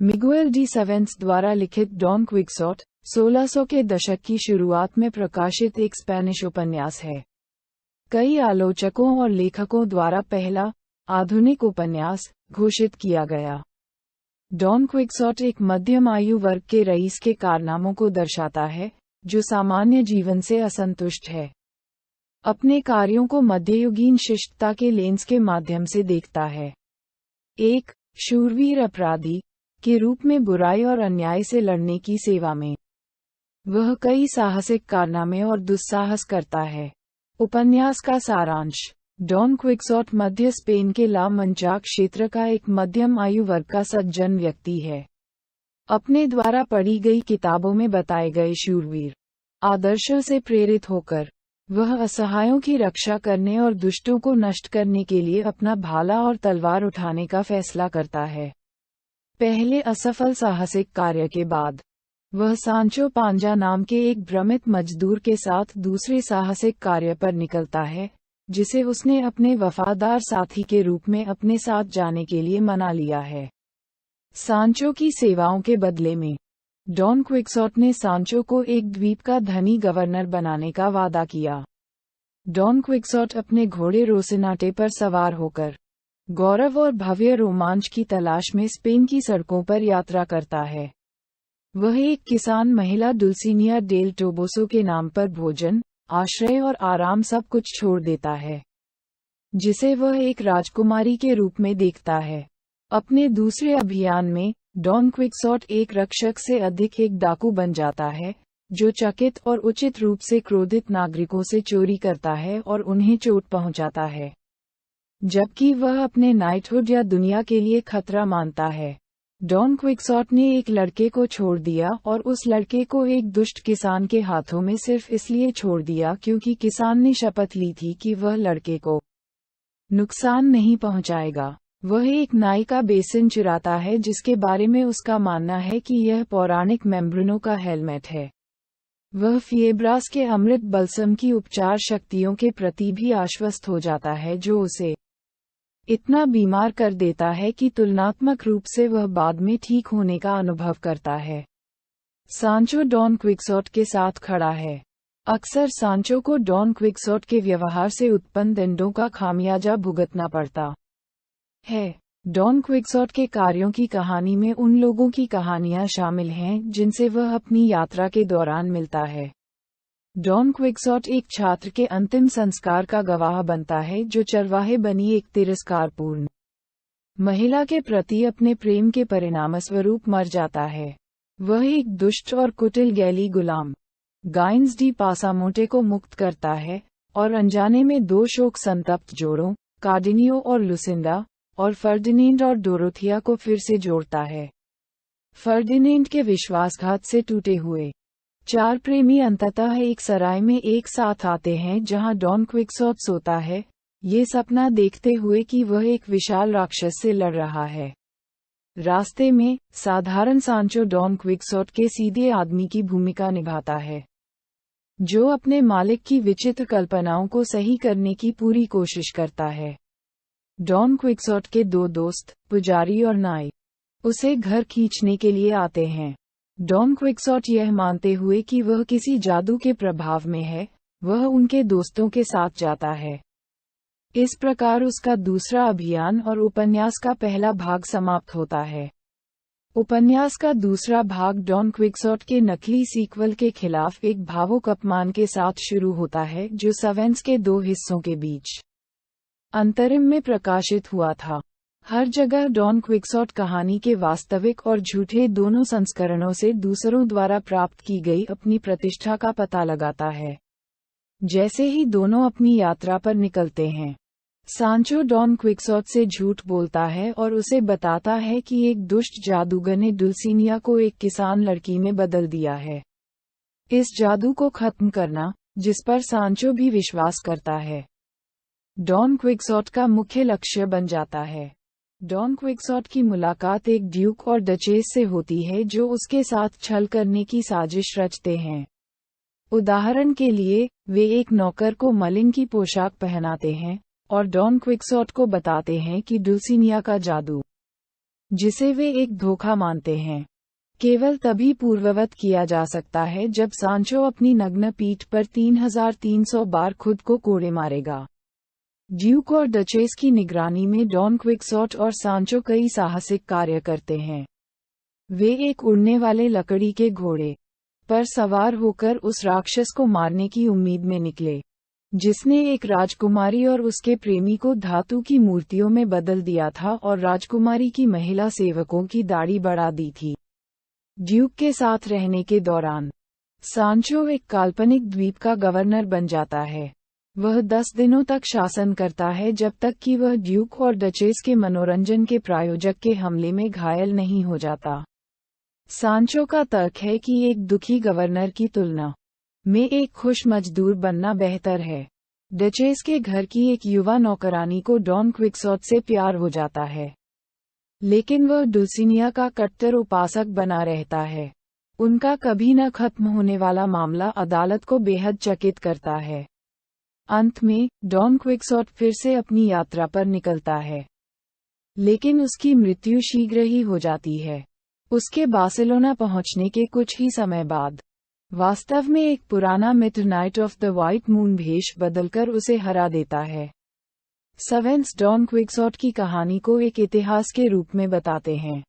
Miguel D sevens द्वारा लिखित don Quixote 1600 के दशक की शुरुआत में प्रकाशित एक स्पेनिश उपन्यास है। कई आलोचकों और लेखकों द्वारा पहला आधुनिक उपन्यास घोषित किया गया। डॉन क्विक्सोट एक मध्यम आयु वर्ग के रईस के कारनामों को दर्शाता है, जो सामान्य जीवन से असंतुष्ट है। अपने कार्यों को मध्ययुगीन शिष्टता के लेंस के माध्यम से देखता है। एक शूरवीर अपराधी के रूप में बुराई और अन्याय से लड़ने की सेवा में वह कई साहसिक कारनामे और दुस्साहस करता है। उपन्यास का सारांश। डॉन क्विक्सोट मध्य स्पेन के ला मंचा क्षेत्र का एक मध्यम आयु वर्ग का सज्जन व्यक्ति है। अपने द्वारा पढ़ी गई किताबों में बताए गए शूरवीर आदर्शों से प्रेरित होकर वह असहायों की रक्षा करने और दुष्टों को नष्ट करने के लिए अपना भाला और तलवार उठाने का फैसला करता है। पहले असफल साहसिक कार्य के बाद वह सांचो पांजा नाम के एक भ्रमित मजदूर के साथ दूसरे साहसिक कार्य पर निकलता है, जिसे उसने अपने वफादार साथी के रूप में अपने साथ जाने के लिए मना लिया है। सांचो की सेवाओं के बदले में डॉन क्विक्सोट ने सांचो को एक द्वीप का धनी गवर्नर बनाने का वादा किया। डॉन क्विक्सोट अपने घोड़े रोसिनाटे पर सवार होकर गौरव और भव्य रोमांच की तलाश में स्पेन की सड़कों पर यात्रा करता है। वह एक किसान महिला डुल्सिनिया डेल टोबोसो के नाम पर भोजन, आश्रय और आराम सब कुछ छोड़ देता है, जिसे वह एक राजकुमारी के रूप में देखता है। अपने दूसरे अभियान में डॉन क्विक्सोट एक रक्षक से अधिक एक डाकू बन जाता है, जो चकित और उचित रूप से क्रोधित नागरिकों से चोरी करता है और उन्हें चोट पहुंचाता है, जबकि वह अपने नाइटहुड या दुनिया के लिए खतरा मानता है। डॉन क्विक्सोट ने एक लड़के को छोड़ दिया और उस लड़के को एक दुष्ट किसान के हाथों में सिर्फ इसलिए छोड़ दिया क्योंकि किसान ने शपथ ली थी कि वह लड़के को नुकसान नहीं पहुंचाएगा। वह एक नाई का बेसिन चुराता है जिसके बारे में उसका मानना है कि यह पौराणिक मेम्ब्रेनो का हेलमेट है। वह फिएब्रास के अमृत बलसम की उपचार शक्तियों के प्रति भी आश्वस्त हो जाता है, जो उसे इतना बीमार कर देता है कि तुलनात्मक रूप से वह बाद में ठीक होने का अनुभव करता है। सांचो डॉन क्विक्सोट के साथ खड़ा है। अक्सर सांचो को डॉन क्विक्सोट के व्यवहार से उत्पन्न दंडों का खामियाजा भुगतना पड़ता है। डॉन क्विक्सोट के कार्यों की कहानी में उन लोगों की कहानियां शामिल हैं जिनसे वह अपनी यात्रा के दौरान मिलता है। डॉन क्विक्सोट एक छात्र के अंतिम संस्कार का गवाह बनता है, जो चरवाहे बनी एक तिरस्कारपूर्ण महिला के प्रति अपने प्रेम के परिणामस्वरूप मर जाता है। वह एक दुष्ट और कुटिल गैली गुलाम गाइन्स डी पासामोटे को मुक्त करता है और अनजाने में दो शोक संतप्त जोड़ों, कार्डिनियो और लुसिंडा, और फर्डिनेंड और डोरोथिया को फिर से जोड़ता है। फर्डिनेंड के विश्वासघात से टूटे हुए चार प्रेमी अंततः एक सराय में एक साथ आते हैं जहां डॉन क्विक्सोट सोता है, ये सपना देखते हुए कि वह एक विशाल राक्षस से लड़ रहा है। रास्ते में साधारण सांचो डॉन क्विक्सोट के सीधे आदमी की भूमिका निभाता है, जो अपने मालिक की विचित्र कल्पनाओं को सही करने की पूरी कोशिश करता है। डॉन क्विक्सोट के दो दोस्त, पुजारी और नाई, उसे घर खींचने के लिए आते हैं। डॉन क्विक्सोट यह मानते हुए कि वह किसी जादू के प्रभाव में है, वह उनके दोस्तों के साथ जाता है। इस प्रकार उसका दूसरा अभियान और उपन्यास का पहला भाग समाप्त होता है। उपन्यास का दूसरा भाग डॉन क्विक्सोट के नकली सीक्वल के खिलाफ एक भावुक अपमान के साथ शुरू होता है, जो सेवेंस के दो हिस्सों के बीच अंतरिम में प्रकाशित हुआ था। हर जगह डॉन क्विक्सोट कहानी के वास्तविक और झूठे दोनों संस्करणों से दूसरों द्वारा प्राप्त की गई अपनी प्रतिष्ठा का पता लगाता है। जैसे ही दोनों अपनी यात्रा पर निकलते हैं, सांचो डॉन क्विक्सोट से झूठ बोलता है और उसे बताता है कि एक दुष्ट जादूगर ने डुल्सिनिया को एक किसान लड़की में बदल दिया है। इस जादू को खत्म करना, जिस पर सांचो भी विश्वास करता है, डॉन क्विक्सोट का मुख्य लक्ष्य बन जाता है। डॉन क्विक्सोट की मुलाकात एक ड्यूक और डचेस से होती है जो उसके साथ छल करने की साजिश रचते हैं। उदाहरण के लिए, वे एक नौकर को मलिन की पोशाक पहनाते हैं और डॉन क्विक्सोट को बताते हैं कि डुल्सिनिया का जादू जिसे वे एक धोखा मानते हैं। केवल तभी पूर्ववत किया जा सकता है जब सांचो अपनी नग्न पीठ पर 3300 बार खुद को कोड़े मारेगा। ड्यूक और डचेस की निगरानी में डॉन क्विक्सॉट और सांचो कई साहसिक कार्य करते हैं। वे एक उड़ने वाले लकड़ी के घोड़े पर सवार होकर उस राक्षस को मारने की उम्मीद में निकले, जिसने एक राजकुमारी और उसके प्रेमी को धातु की मूर्तियों में बदल दिया था और राजकुमारी की महिला सेवकों की दाढ़ी बढ़ा दी थी। ड्यूक के साथ रहने के दौरान सांचो एक काल्पनिक द्वीप का गवर्नर बन जाता है। वह 10 दिनों तक शासन करता है जब तक कि वह ड्यूक और डचेस के मनोरंजन के प्रायोजक के हमले में घायल नहीं हो जाता। सांचो का तर्क है कि एक दुखी गवर्नर की तुलना में एक खुश मजदूर बनना बेहतर है। डचेस के घर की एक युवा नौकरानी को डॉन क्विक्सॉट से प्यार हो जाता है, लेकिन वह डुल्सिनिया का कट्टर उपासक बना रहता है। उनका कभी न खत्म होने वाला मामला अदालत को बेहद चकित करता है। अंत में डॉन क्विक्सॉट फिर से अपनी यात्रा पर निकलता है, लेकिन उसकी मृत्यु शीघ्र ही हो जाती है। उसके बार्सिलोना पहुंचने के कुछ ही समय बाद वास्तव में एक पुराना myth night of the white moon भेष बदलकर उसे हरा देता है। सवेंस डॉन क्विक्सॉट की कहानी को एक इतिहास के रूप में बताते हैं,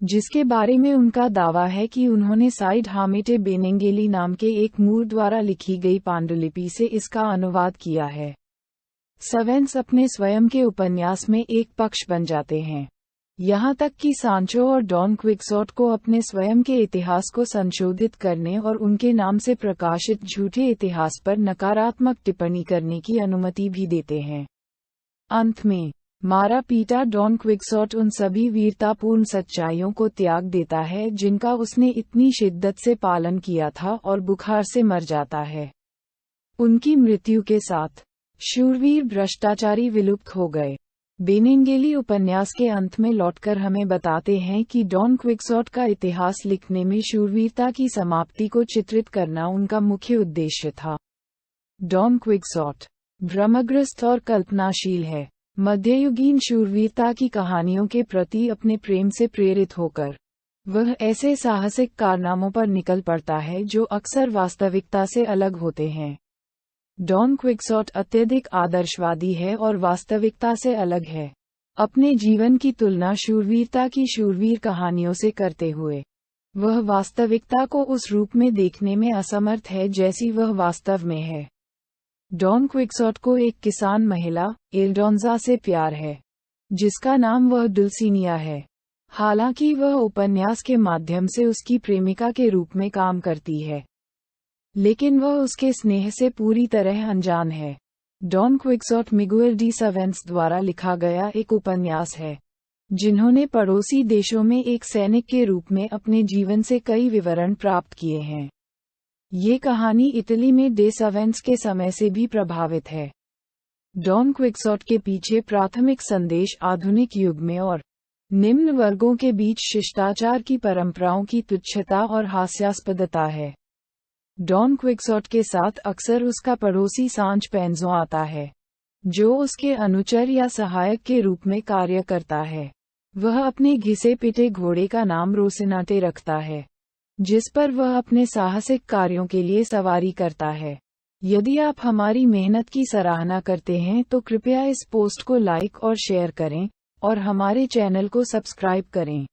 जिसके बारे में उनका दावा है कि उन्होंने साइड हामेटे बेनेंगेली नाम के एक मूर द्वारा लिखी गई पांडुलिपि से इसका अनुवाद किया है। सवेंस अपने स्वयं के उपन्यास में एक पक्ष बन जाते हैं, यहाँ तक कि सांचो और डॉन क्विक्सॉट को अपने स्वयं के इतिहास को संशोधित करने और उनके नाम से प्रकाशित झूठे इतिहास पर नकारात्मक टिप्पणी करने की अनुमति भी देते हैं। अंत में मारा पीटा डॉन क्विक्सॉट उन सभी वीरतापूर्ण सच्चाइयों को त्याग देता है जिनका उसने इतनी शिद्दत से पालन किया था और बुखार से मर जाता है। उनकी मृत्यु के साथ शूरवीर भ्रष्टाचारी विलुप्त हो गए। बेनेंगेली उपन्यास के अंत में लौटकर हमें बताते हैं कि डॉन क्विक्सॉट का इतिहास लिखने में शूरवीरता की समाप्ति को चित्रित करना उनका मुख्य उद्देश्य था। डॉन क्विक्सॉट भ्रमग्रस्त और कल्पनाशील है। मध्ययुगीन शूरवीरता की कहानियों के प्रति अपने प्रेम से प्रेरित होकर वह ऐसे साहसिक कारनामों पर निकल पड़ता है जो अक्सर वास्तविकता से अलग होते हैं। डॉन क्विक्सॉट अत्यधिक आदर्शवादी है और वास्तविकता से अलग है। अपने जीवन की तुलना शूरवीरता की शूरवीर कहानियों से करते हुए वह वास्तविकता को उस रूप में देखने में असमर्थ है जैसी वह वास्तव में है। डॉन क्विक्सॉट को एक किसान महिला एल्डोंजा से प्यार है, जिसका नाम वह डुल्सिनिया है। हालांकि वह उपन्यास के माध्यम से उसकी प्रेमिका के रूप में काम करती है, लेकिन वह उसके स्नेह से पूरी तरह अनजान है। डॉन क्विक्सॉट मिगुएल डी सवेंस द्वारा लिखा गया एक उपन्यास है, जिन्होंने पड़ोसी देशों में एक सैनिक के रूप में अपने जीवन से कई विवरण प्राप्त किए हैं। ये कहानी इटली में डे सवेंस के समय से भी प्रभावित है। डॉन क्विक्सॉट के पीछे प्राथमिक संदेश आधुनिक युग में और निम्न वर्गों के बीच शिष्टाचार की परंपराओं की तुच्छता और हास्यास्पदता है। डॉन क्विक्सॉट के साथ अक्सर उसका पड़ोसी सांच पेंजो आता है, जो उसके अनुचर या सहायक के रूप में कार्य करता है। वह अपने घिसे पिटे घोड़े का नाम रोसिनाटे रखता है, जिस पर वह अपने साहसिक कार्यों के लिए सवारी करता है। यदि आप हमारी मेहनत की सराहना करते हैं तो कृपया इस पोस्ट को लाइक और शेयर करें और हमारे चैनल को सब्सक्राइब करें।